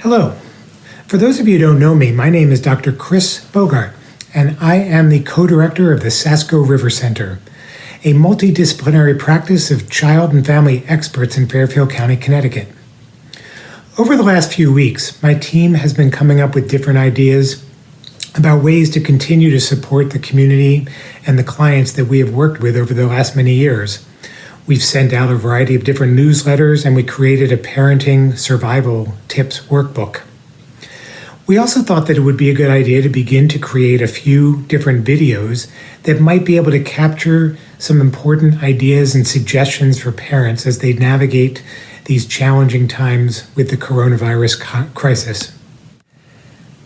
Hello. For those of you who don't know me, my name is Dr. Chris Bogart, and I am the co-director of the Sasco River Center, a multidisciplinary practice of child and family experts in Fairfield County, Connecticut. Over the last few weeks, my team has been coming up with different ideas about ways to continue to support the community and the clients that we have worked with over the last many years. We've sent out a variety of different newsletters, and we created a parenting survival tips workbook. We also thought that it would be a good idea to begin to create a few different videos that might be able to capture some important ideas and suggestions for parents as they navigate these challenging times with the coronavirus crisis.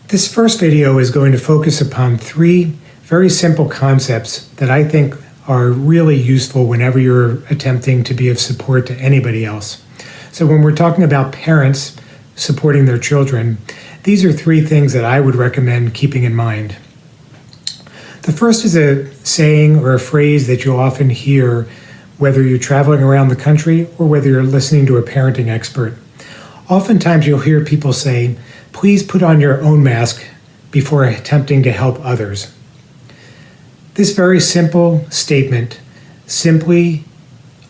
This first video is going to focus upon three very simple concepts that I think are really useful whenever you're attempting to be of support to anybody else. So when we're talking about parents supporting their children, these are three things that I would recommend keeping in mind. The first is a saying or a phrase that you'll often hear whether you're traveling around the country or whether you're listening to a parenting expert. Oftentimes you'll hear people say, "Please put on your own mask before attempting to help others." This very simple statement simply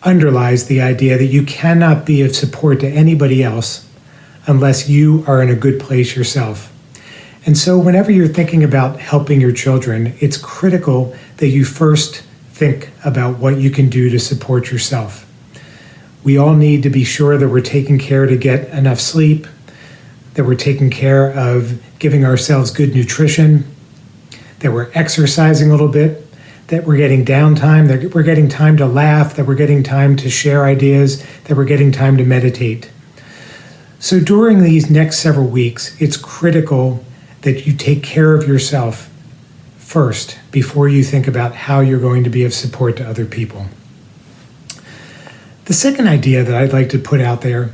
underlies the idea that you cannot be of support to anybody else unless you are in a good place yourself. And so whenever you're thinking about helping your children, it's critical that you first think about what you can do to support yourself. We all need to be sure that we're taking care to get enough sleep, that we're taking care of giving ourselves good nutrition, that we're exercising a little bit, that we're getting downtime, that we're getting time to laugh, that we're getting time to share ideas, that we're getting time to meditate. So during these next several weeks, it's critical that you take care of yourself first before you think about how you're going to be of support to other people. The second idea that I'd like to put out there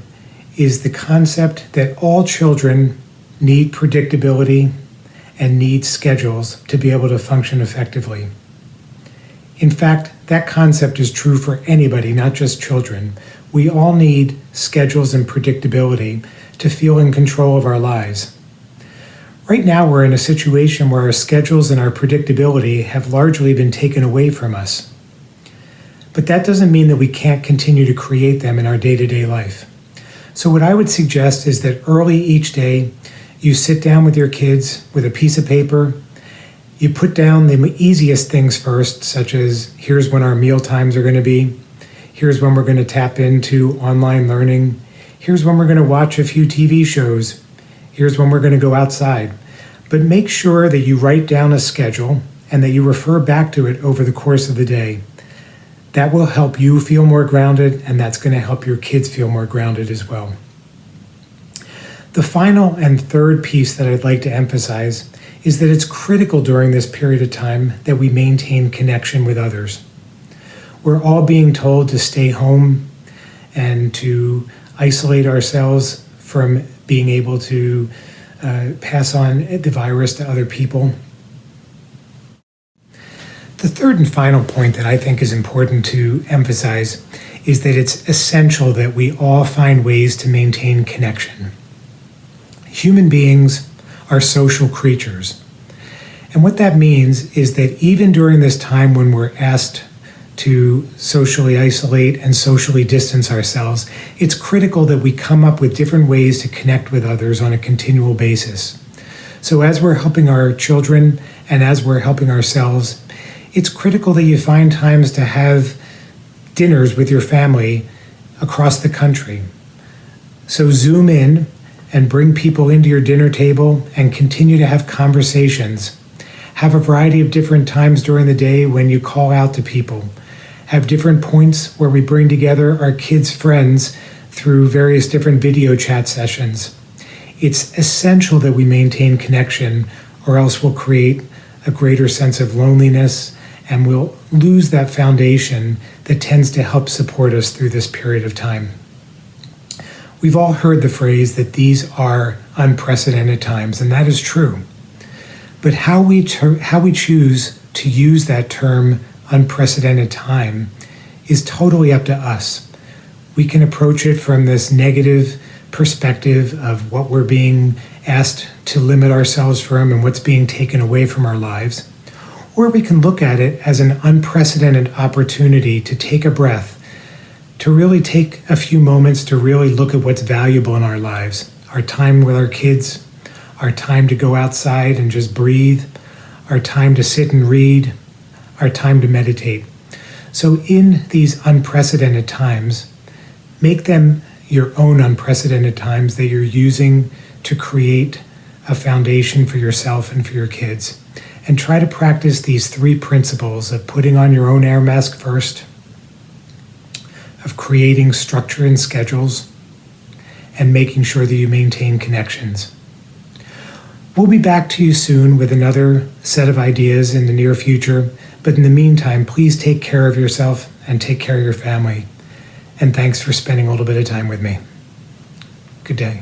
is the concept that all children need predictability and need schedules to be able to function effectively. In fact, that concept is true for anybody, not just children. We all need schedules and predictability to feel in control of our lives. Right now, we're in a situation where our schedules and our predictability have largely been taken away from us. But that doesn't mean that we can't continue to create them in our day-to-day life. So what I would suggest is that early each day, you sit down with your kids with a piece of paper. You put down the easiest things first, such as here's when our meal times are going to be. Here's when we're going to tap into online learning. Here's when we're going to watch a few TV shows. Here's when we're going to go outside. But make sure that you write down a schedule and that you refer back to it over the course of the day. That will help you feel more grounded, and that's going to help your kids feel more grounded as well. The final and third piece that I'd like to emphasize is that it's critical during this period of time that we maintain connection with others. We're all being told to stay home and to isolate ourselves from being able to pass on the virus to other people. The third and final point that I think is important to emphasize is that it's essential that we all find ways to maintain connection. Human beings are social creatures. And what that means is that even during this time when we're asked to socially isolate and socially distance ourselves, it's critical that we come up with different ways to connect with others on a continual basis. So as we're helping our children and as we're helping ourselves, it's critical that you find times to have dinners with your family across the country. So zoom in and bring people into your dinner table and continue to have conversations. Have a variety of different times during the day when you call out to people. Have different points where we bring together our kids' friends through various different video chat sessions. It's essential that we maintain connection, or else we'll create a greater sense of loneliness and we'll lose that foundation that tends to help support us through this period of time. We've all heard the phrase that these are unprecedented times, and that is true. But how we choose to use that term unprecedented time is totally up to us. We can approach it from this negative perspective of what we're being asked to limit ourselves from and what's being taken away from our lives. Or we can look at it as an unprecedented opportunity to take a breath, to really take a few moments to really look at what's valuable in our lives. Our time with our kids, our time to go outside and just breathe, our time to sit and read, our time to meditate. So in these unprecedented times, make them your own unprecedented times that you're using to create a foundation for yourself and for your kids. And try to practice these 3 principles of putting on your own air mask first, of creating structure and schedules, and making sure that you maintain connections. We'll be back to you soon with another set of ideas in the near future, but in the meantime, please take care of yourself and take care of your family. And thanks for spending a little bit of time with me. Good day.